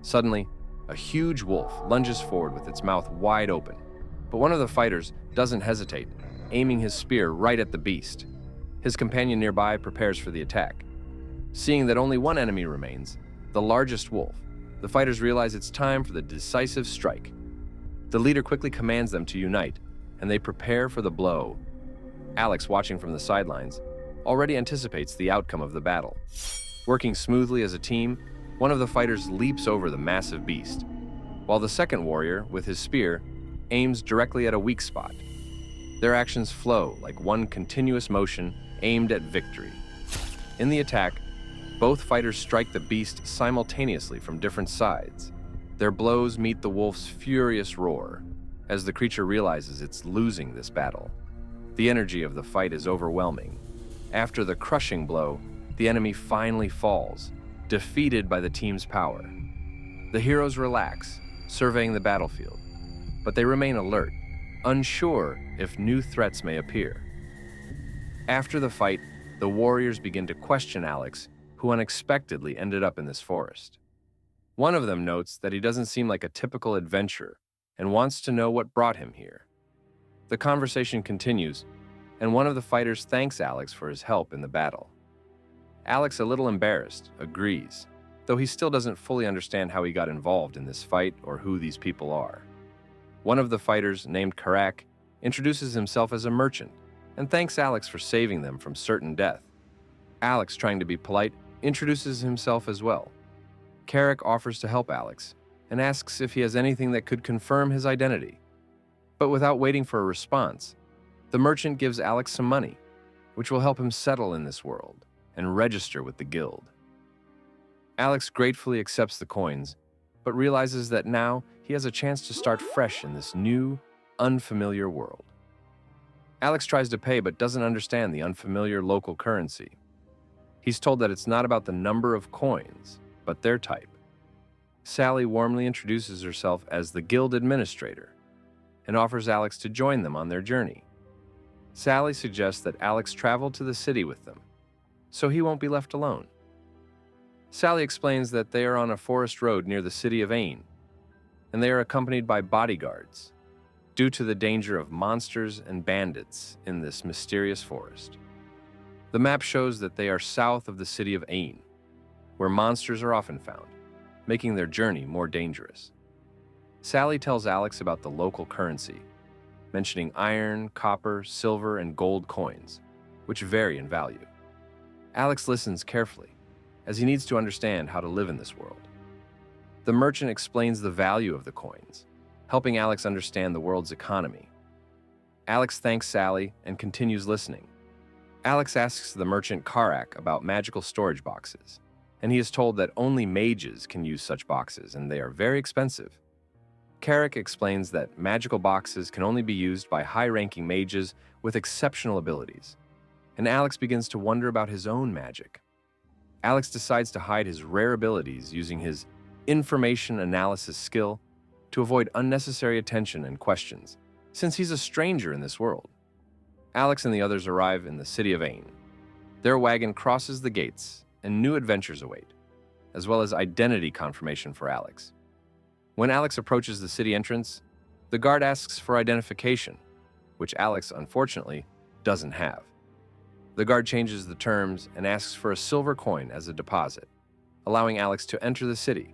Suddenly, a huge wolf lunges forward with its mouth wide open, but one of the fighters doesn't hesitate, aiming his spear right at the beast. His companion nearby prepares for the attack. Seeing that only one enemy remains, the largest wolf, the fighters realize it's time for the decisive strike. The leader quickly commands them to unite, and they prepare for the blow. Alex, watching from the sidelines, already anticipates the outcome of the battle. Working smoothly as a team, one of the fighters leaps over the massive beast, while the second warrior, with his spear, aims directly at a weak spot. Their actions flow like one continuous motion aimed at victory. In the attack, both fighters strike the beast simultaneously from different sides. Their blows meet the wolf's furious roar, as the creature realizes it's losing this battle. The energy of the fight is overwhelming. After the crushing blow, the enemy finally falls, defeated by the team's power. The heroes relax, surveying the battlefield, but they remain alert, unsure if new threats may appear. After the fight, the warriors begin to question Alex, who unexpectedly ended up in this forest. One of them notes that he doesn't seem like a typical adventurer and wants to know what brought him here. The conversation continues, and one of the fighters thanks Alex for his help in the battle. Alex, a little embarrassed, agrees, though he still doesn't fully understand how he got involved in this fight or who these people are. One of the fighters, named Karak, introduces himself as a merchant and thanks Alex for saving them from certain death. Alex, trying to be polite, introduces himself as well. Karak offers to help Alex and asks if he has anything that could confirm his identity. But without waiting for a response, the merchant gives Alex some money, which will help him settle in this world and register with the guild. Alex gratefully accepts the coins, but realizes that now he has a chance to start fresh in this new, unfamiliar world. Alex tries to pay but doesn't understand the unfamiliar local currency. He's told that it's not about the number of coins, but their type. Sally warmly introduces herself as the guild administrator and offers Alex to join them on their journey. Sally suggests that Alex travel to the city with them, so he won't be left alone. Sally explains that they are on a forest road near the city of Ain, and they are accompanied by bodyguards due to the danger of monsters and bandits in this mysterious forest. The map shows that they are south of the city of Ain, where monsters are often found, making their journey more dangerous. Sally tells Alex about the local currency, mentioning iron, copper, silver, and gold coins, which vary in value. Alex listens carefully, as he needs to understand how to live in this world. The merchant explains the value of the coins, helping Alex understand the world's economy. Alex thanks Sally and continues listening. Alex asks the merchant Karak about magical storage boxes, and he is told that only mages can use such boxes and they are very expensive. Karak explains that magical boxes can only be used by high-ranking mages with exceptional abilities, and Alex begins to wonder about his own magic. Alex decides to hide his rare abilities using his information analysis skill to avoid unnecessary attention and questions, since he's a stranger in this world. Alex and the others arrive in the city of Ain. Their wagon crosses the gates, and new adventures await, as well as identity confirmation for Alex. When Alex approaches the city entrance, the guard asks for identification, which Alex, unfortunately, doesn't have. The guard changes the terms and asks for a silver coin as a deposit, allowing Alex to enter the city.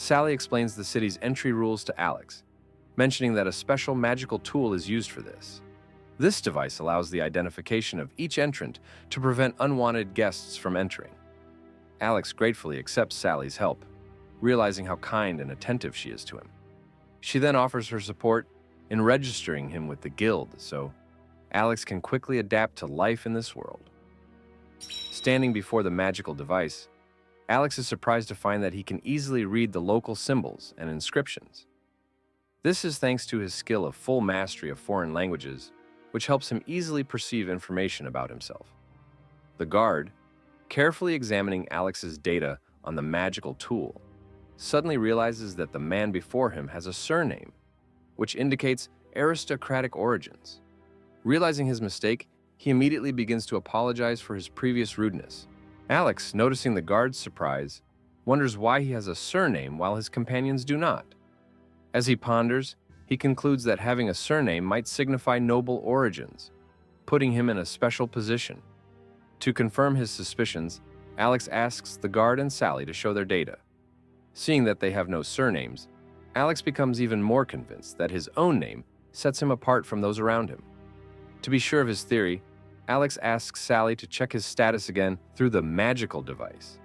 Sally explains the city's entry rules to Alex, mentioning that a special magical tool is used for this. This device allows the identification of each entrant to prevent unwanted guests from entering. Alex gratefully accepts Sally's help, realizing how kind and attentive she is to him. She then offers her support in registering him with the guild so Alex can quickly adapt to life in this world. Standing before the magical device, Alex is surprised to find that he can easily read the local symbols and inscriptions. This is thanks to his skill of full mastery of foreign languages, which helps him easily perceive information about himself. The guard, carefully examining Alex's data on the magical tool, suddenly realizes that the man before him has a surname, which indicates aristocratic origins. Realizing his mistake, he immediately begins to apologize for his previous rudeness. Alex, noticing the guard's surprise, wonders why he has a surname while his companions do not. As he ponders, he concludes that having a surname might signify noble origins, putting him in a special position. To confirm his suspicions, Alex asks the guard and Sally to show their data. Seeing that they have no surnames, Alex becomes even more convinced that his own name sets him apart from those around him. To be sure of his theory, Alex asks Sally to check his status again through the magical device.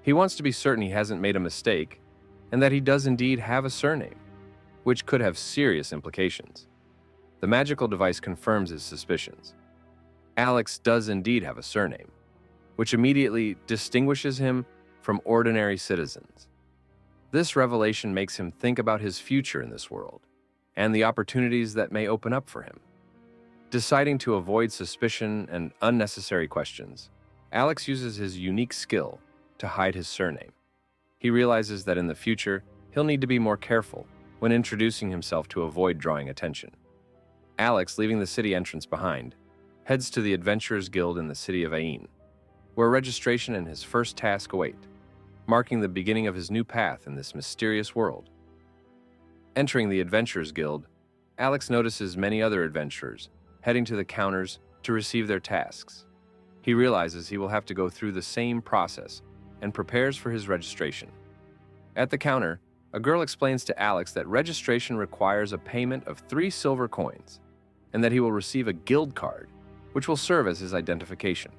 He wants to be certain he hasn't made a mistake and that he does indeed have a surname, which could have serious implications. The magical device confirms his suspicions. Alex does indeed have a surname, which immediately distinguishes him from ordinary citizens. This revelation makes him think about his future in this world and the opportunities that may open up for him. Deciding to avoid suspicion and unnecessary questions, Alex uses his unique skill to hide his surname. He realizes that in the future, he'll need to be more careful when introducing himself to avoid drawing attention. Alex, leaving the city entrance behind, heads to the Adventurers Guild in the city of Ain, where registration and his first task await, marking the beginning of his new path in this mysterious world. Entering the Adventurers Guild, Alex notices many other adventurers heading to the counters to receive their tasks. He realizes he will have to go through the same process and prepares for his registration. At the counter, a girl explains to Alex that registration requires a payment of 3 silver coins and that he will receive a guild card, which will serve as his identification.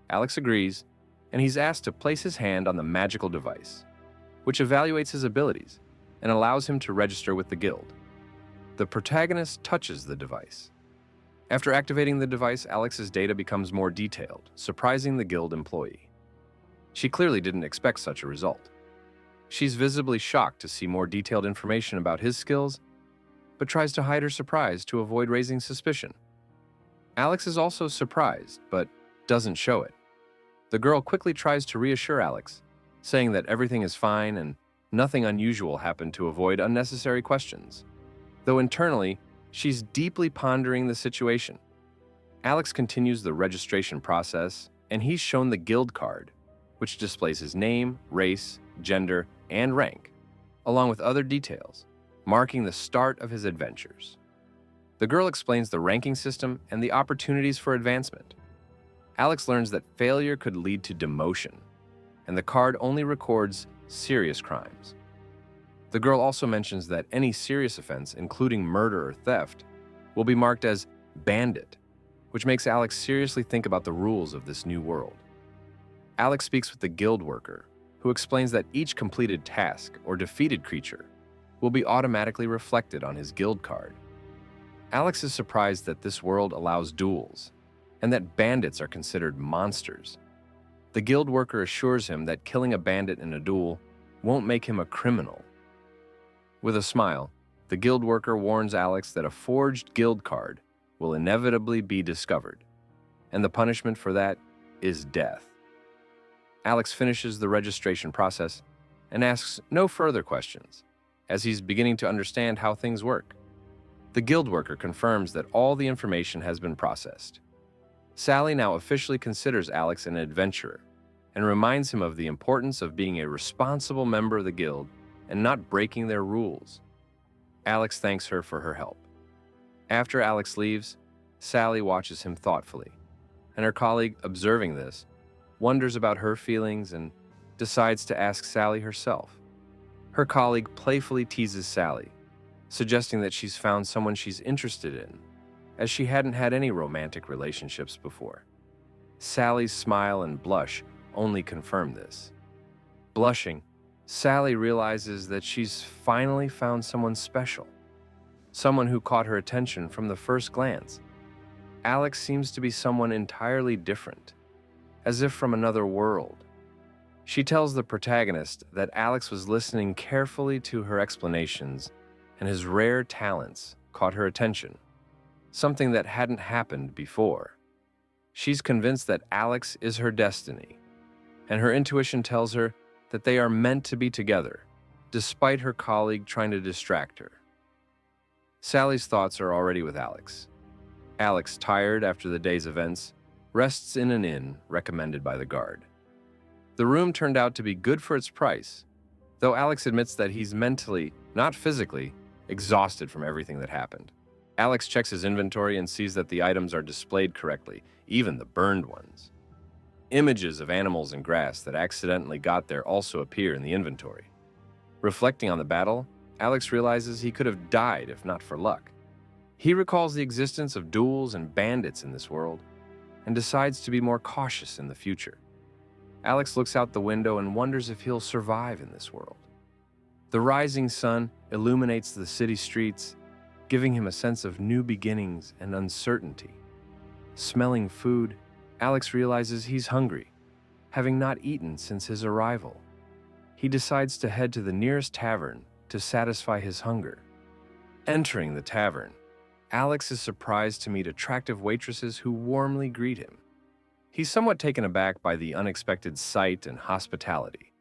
Alex agrees, and he's asked to place his hand on the magical device, which evaluates his abilities and allows him to register with the guild. The protagonist touches the device. After activating the device, Alex's data becomes more detailed, surprising the guild employee. She clearly didn't expect such a result. She's visibly shocked to see more detailed information about his skills, but tries to hide her surprise to avoid raising suspicion. Alex is also surprised, but doesn't show it. The girl quickly tries to reassure Alex, saying that everything is fine and nothing unusual happened to avoid unnecessary questions. Though internally, she's deeply pondering the situation. Alex continues the registration process, and he's shown the guild card, which displays his name, race, gender, and rank, along with other details, marking the start of his adventures. The girl explains the ranking system and the opportunities for advancement. Alex learns that failure could lead to demotion, and the card only records serious crimes. The girl also mentions that any serious offense, including murder or theft, will be marked as bandit, which makes Alex seriously think about the rules of this new world. Alex speaks with the guild worker, who explains that each completed task or defeated creature will be automatically reflected on his guild card. Alex is surprised that this world allows duels, and that bandits are considered monsters. The guild worker assures him that killing a bandit in a duel won't make him a criminal. With a smile, the guild worker warns Alex that a forged guild card will inevitably be discovered, and the punishment for that is death. Alex finishes the registration process and asks no further questions, as he's beginning to understand how things work. The guild worker confirms that all the information has been processed. Sally now officially considers Alex an adventurer and reminds him of the importance of being a responsible member of the guild and not breaking their rules. Alex thanks her for her help. After Alex leaves, Sally watches him thoughtfully, and her colleague, observing this, wonders about her feelings and decides to ask Sally herself. Her colleague playfully teases Sally, suggesting that she's found someone she's interested in, as she hadn't had any romantic relationships before. Sally's smile and blush only confirm this. Blushing, Sally realizes that she's finally found someone special, someone who caught her attention from the first glance. Alex seems to be someone entirely different, as if from another world. She tells the protagonist that Alex was listening carefully to her explanations, and his rare talents caught her attention, something that hadn't happened before. She's convinced that Alex is her destiny, and her intuition tells her that they are meant to be together, despite her colleague trying to distract her. Sally's thoughts are already with Alex. Alex, tired after the day's events, rests in an inn recommended by the guard. The room turned out to be good for its price, though Alex admits that he's mentally, not physically, exhausted from everything that happened. Alex checks his inventory and sees that the items are displayed correctly, even the burned ones. Images of animals and grass that accidentally got there also appear in the inventory. Reflecting on the battle, Alex realizes he could have died if not for luck. He recalls the existence of duels and bandits in this world, and decides to be more cautious in the future. Alex looks out the window and wonders if he'll survive in this world. The rising sun illuminates the city streets, giving him a sense of new beginnings and uncertainty. Smelling food, Alex realizes he's hungry, having not eaten since his arrival. He decides to head to the nearest tavern to satisfy his hunger. Entering the tavern, Alex is surprised to meet attractive waitresses who warmly greet him. He's somewhat taken aback by the unexpected sight and hospitality.